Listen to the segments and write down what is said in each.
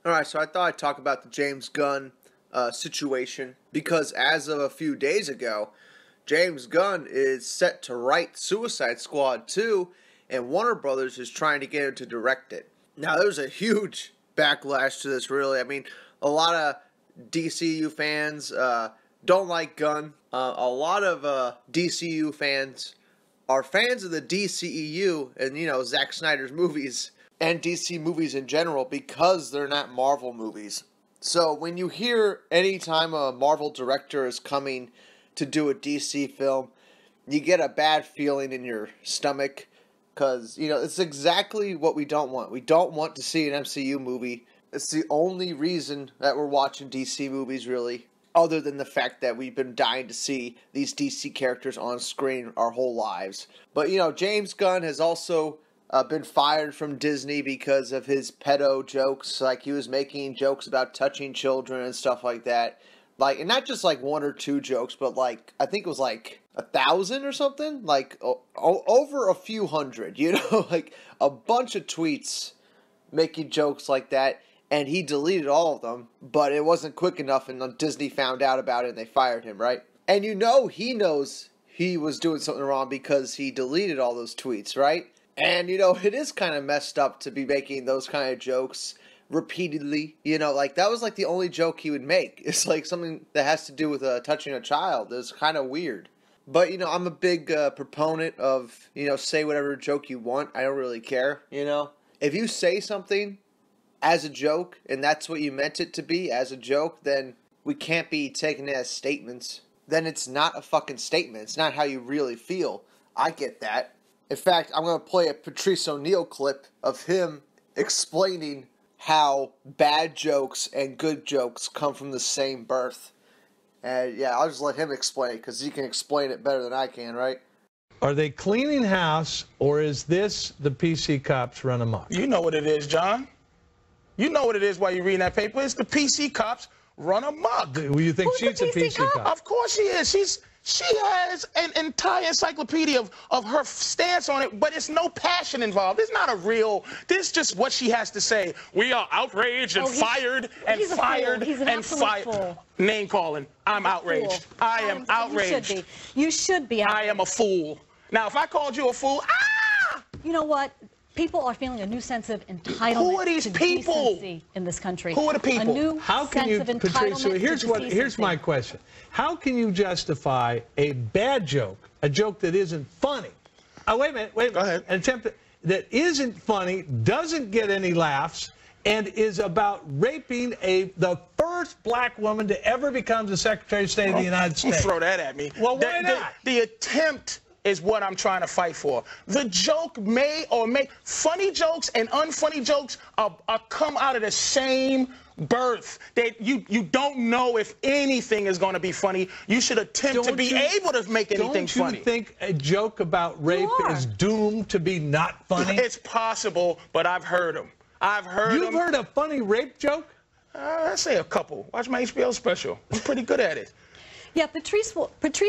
Alright, so I thought I'd talk about the James Gunn situation, because as of a few days ago, James Gunn is set to write Suicide Squad 2, and Warner Brothers is trying to get him to direct it. Now, there's a huge backlash to this, really. I mean, a lot of DCU fans don't like Gunn. A lot of DCU fans are fans of the DCEU and, you know, Zack Snyder's movies and DC movies in general because they're not Marvel movies. So when you hear any time a Marvel director is coming to do a DC film, you get a bad feeling in your stomach because, you know, it's exactly what we don't want. We don't want to see an MCU movie. It's the only reason that we're watching DC movies, really, other than the fact that we've been dying to see these DC characters on screen our whole lives. But, you know, James Gunn has also been fired from Disney because of his pedo jokes. Like, he was making jokes about touching children and stuff like that. Like, and not just like one or two jokes, but like, I think it was like 1,000 or something. Like, over a few hundred, you know, like a bunch of tweets making jokes like that. And he deleted all of them, but it wasn't quick enough, and Disney found out about it and they fired him, right? And you know he knows he was doing something wrong because he deleted all those tweets, right? And, you know, it is kind of messed up to be making those kind of jokes repeatedly. You know, like, that was like the only joke he would make. It's like something that has to do with touching a child. It's kind of weird. But, you know, I'm a big proponent of, you know, say whatever joke you want. I don't really care, you know? If you say something as a joke, and that's what you meant it to be, as a joke, then we can't be taking it as statements. Then it's not a fucking statement. It's not how you really feel. I get that. In fact, I'm going to play a Patrice O'Neal clip of him explaining how bad jokes and good jokes come from the same birth. And yeah, I'll just let him explain it, because he can explain it better than I can, right? Are they cleaning house, or is this the PC cops run amok? You know what it is, John. You know what it is while you're reading that paper. It's the PC cops run amok. Do you think she's a PC cop? Of course she is. She has an entire encyclopedia of her stance on it, but it's no passion involved. It's not a real, this is just what she has to say. We are outraged and fired and fired and fired. Name calling. I'm outraged. I am outraged. You should be outraged. I am a fool. Now, if I called you a fool, you know what? People are feeling a new sense of entitlement. Who are these to people decency in this country? Who are the people? A new sense of entitlement here's my question. How can you justify a bad joke, a joke that isn't funny? Oh, wait a minute. Go ahead. An attempt that isn't funny, doesn't get any laughs, and is about raping the first black woman to ever become the Secretary of State of the United States. Don't throw that at me. Well, why not? The attempt is what I'm trying to fight for. The joke funny jokes and unfunny jokes are come out of the same birth. That you don't know if anything is going to be funny. You should attempt to be able to make anything funny. Don't you think a joke about rape is doomed to be not funny? It's possible, but I've heard them. You've heard a funny rape joke? I say a couple. Watch my HBO special. I'm pretty good at it. Yeah, Patrice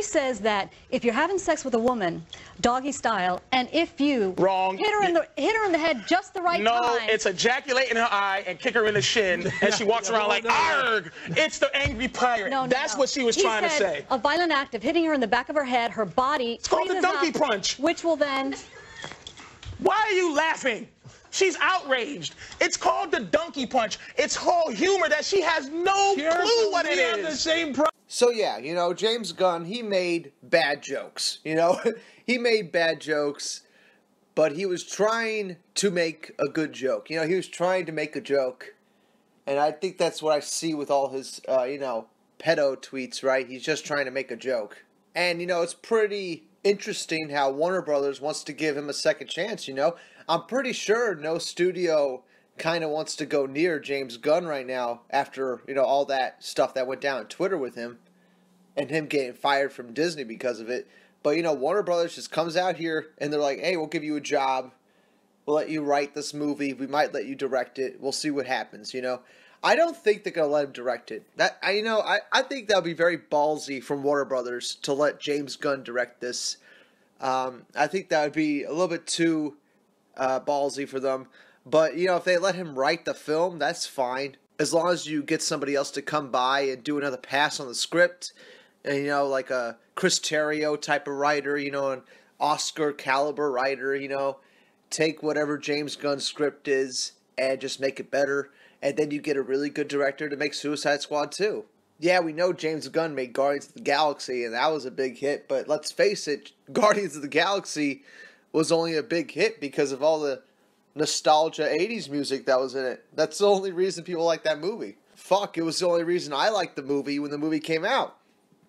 says that if you're having sex with a woman, doggy style, and if you hit her in the head just the right time. No, it's ejaculate in her eye and kick her in the shin, and she walks around like, arg! It's the angry pirate. That's what she was trying to say. A violent act of hitting her in the back of her head, her body. It's called the donkey punch. Which will then. Why are you laughing? She's outraged. It's called the donkey punch. It's whole humor that she has no clue what it is. So yeah, you know, James Gunn, he made bad jokes, you know. He made bad jokes, but he was trying to make a good joke. You know, he was trying to make a joke. And I think that's what I see with all his, you know, pedo tweets, right? He's just trying to make a joke. And, you know, it's pretty interesting how Warner Brothers wants to give him a second chance, you know. I'm pretty sure no studio kind of wants to go near James Gunn right now after, you know, all that stuff that went down on Twitter with him and him getting fired from Disney because of it. But, you know, Warner Brothers just comes out here and they're like, hey, we'll give you a job. We'll let you write this movie. We might let you direct it. We'll see what happens, you know. I don't think they're going to let him direct it. I think that would be very ballsy from Warner Brothers to let James Gunn direct this. I think that would be a little bit too ballsy for them. But, you know, if they let him write the film, that's fine. as long as you get somebody else to come by and do another pass on the script, and, you know, like a Chris Terrio type of writer, you know, an Oscar caliber writer, you know, take whatever James Gunn's script is and just make it better, and then you get a really good director to make Suicide Squad 2. Yeah, we know James Gunn made Guardians of the Galaxy, and that was a big hit, but let's face it, Guardians of the Galaxy was only a big hit because of all the nostalgia 80s music that was in it. That's the only reason people like that movie. Fuck, it was the only reason I liked the movie when the movie came out.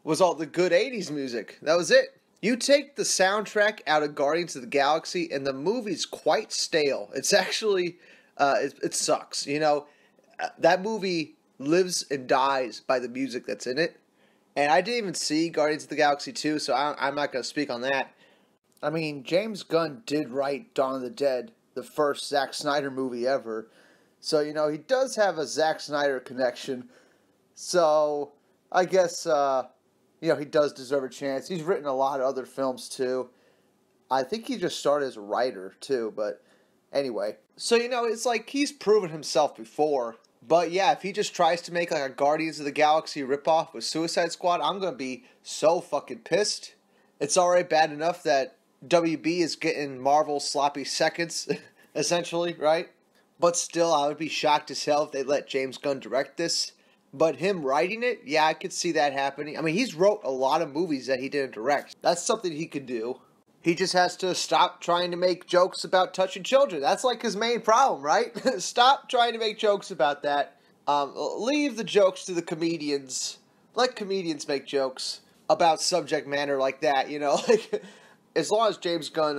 Was all the good 80s music. That was it. You take the soundtrack out of Guardians of the Galaxy and the movie's quite stale. It's actually, it sucks. You know, that movie lives and dies by the music that's in it. And I didn't even see Guardians of the Galaxy 2, so I'm not going to speak on that. I mean, James Gunn did write Dawn of the Dead, the first Zack Snyder movie ever. So, you know, he does have a Zack Snyder connection. So, I guess, you know, he does deserve a chance. He's written a lot of other films, too. I think he just started as a writer, too, but anyway. So, you know, it's like he's proven himself before. But, yeah, if he just tries to make, like, a Guardians of the Galaxy ripoff with Suicide Squad, I'm going to be so fucking pissed. It's already bad enough that WB is getting Marvel sloppy seconds, essentially, right? But still, I would be shocked as hell if they let James Gunn direct this. But him writing it, yeah, I could see that happening. I mean, he's wrote a lot of movies that he didn't direct. That's something he could do. He just has to stop trying to make jokes about touching children. That's like his main problem, right? Stop trying to make jokes about that. Leave the jokes to the comedians. Let comedians make jokes about subject matter like that, you know? Like, as long as James Gunn,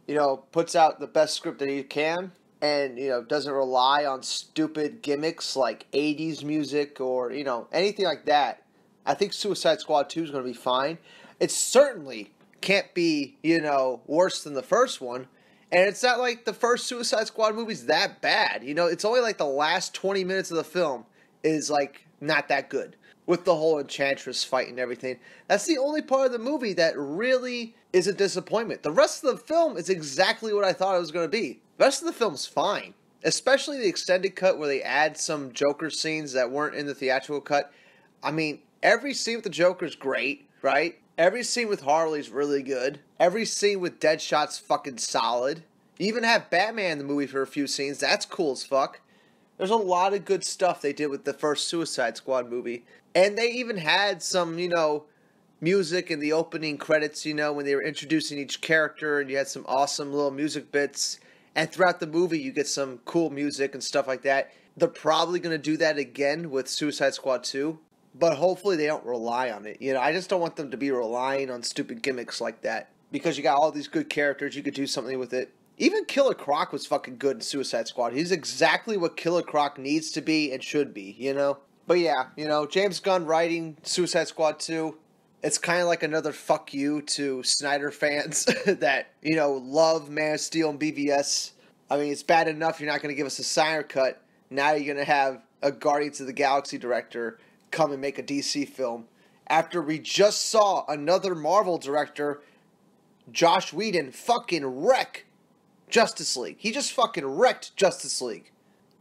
you know, puts out the best script that he can, and, you know, doesn't rely on stupid gimmicks like 80s music or, you know, anything like that, I think Suicide Squad 2 is going to be fine. It certainly can't be, you know, worse than the first one. And it's not like the first Suicide Squad movie's that bad. You know, it's only like the last 20 minutes of the film is, like, not that good. With the whole Enchantress fight and everything. That's the only part of the movie that really is a disappointment. The rest of the film is exactly what I thought it was going to be. The rest of the film's fine. Especially the extended cut where they add some Joker scenes that weren't in the theatrical cut. I mean, every scene with the Joker's great, right? Every scene with Harley's really good. Every scene with Deadshot's fucking solid. You even have Batman in the movie for a few scenes. That's cool as fuck. There's a lot of good stuff they did with the first Suicide Squad movie. And they even had some, you know, music in the opening credits, you know, when they were introducing each character, and you had some awesome little music bits. And throughout the movie, you get some cool music and stuff like that. They're probably going to do that again with Suicide Squad 2. But hopefully they don't rely on it. You know, I just don't want them to be relying on stupid gimmicks like that. Because you got all these good characters, you could do something with it. Even Killer Croc was fucking good in Suicide Squad. He's exactly what Killer Croc needs to be and should be, you know? But yeah, you know, James Gunn writing Suicide Squad 2, it's kind of like another fuck you to Snyder fans that, you know, love Man of Steel and BVS. I mean, it's bad enough you're not going to give us a Snyder cut. Now you're going to have a Guardians of the Galaxy director come and make a DC film. After we just saw another Marvel director, Joss Whedon, fucking wreck Justice League. He just fucking wrecked Justice League.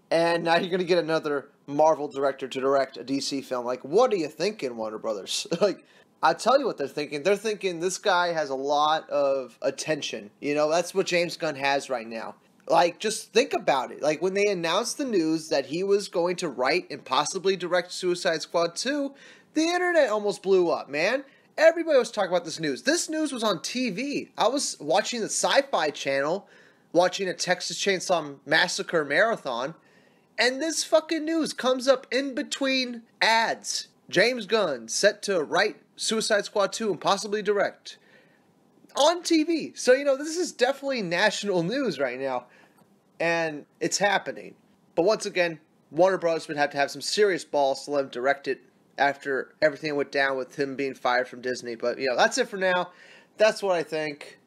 And now you're going to get another Marvel director to direct a DC film. Like, what are you thinking, Warner Brothers? Like, I tell you what they're thinking. They're thinking this guy has a lot of attention. You know, that's what James Gunn has right now. Like, just think about it. Like, when they announced the news that he was going to write and possibly direct Suicide Squad 2, the internet almost blew up, man. Everybody was talking about this news. This news was on TV. I was watching the Sci-Fi Channel, watching a Texas Chainsaw Massacre marathon, and this fucking news comes up in between ads. James Gunn set to write Suicide Squad 2 and possibly direct. On TV. So, you know, this is definitely national news right now. And it's happening. But once again, Warner Bros. Would have to have some serious balls to let him direct it after everything went down with him being fired from Disney. But, you know, that's it for now. That's what I think.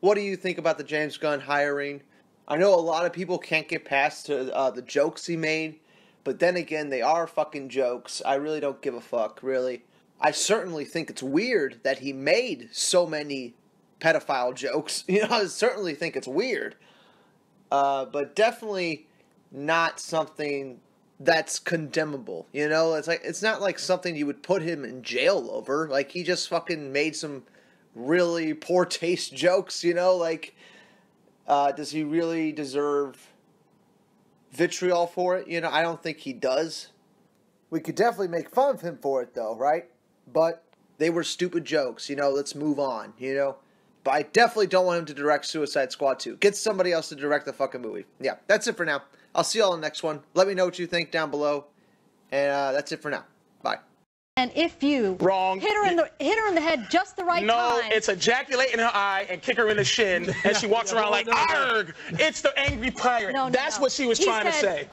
What do you think about the James Gunn hiring? I know a lot of people can't get past the jokes he made. But then again, they are fucking jokes. I really don't give a fuck, really. I certainly think it's weird that he made so many pedophile jokes. You know, I certainly think it's weird. But definitely not something that's condemnable. You know, it's not like something you would put him in jail over. Like, he just fucking made some really poor taste jokes, you know? Like, does he really deserve vitriol for it? You know, I don't think he does. We could definitely make fun of him for it, though, right? But they were stupid jokes, you know? Let's move on, you know? But I definitely don't want him to direct Suicide Squad 2. Get somebody else to direct the fucking movie. Yeah, that's it for now. I'll see y'all in the next one. Let me know what you think down below. And that's it for now. Bye. And if you hit her in the head just the right time. No, it's ejaculate in her eye and kick her in the shin, and she walks around like, arg! It's the angry pirate. That's what she was trying to say.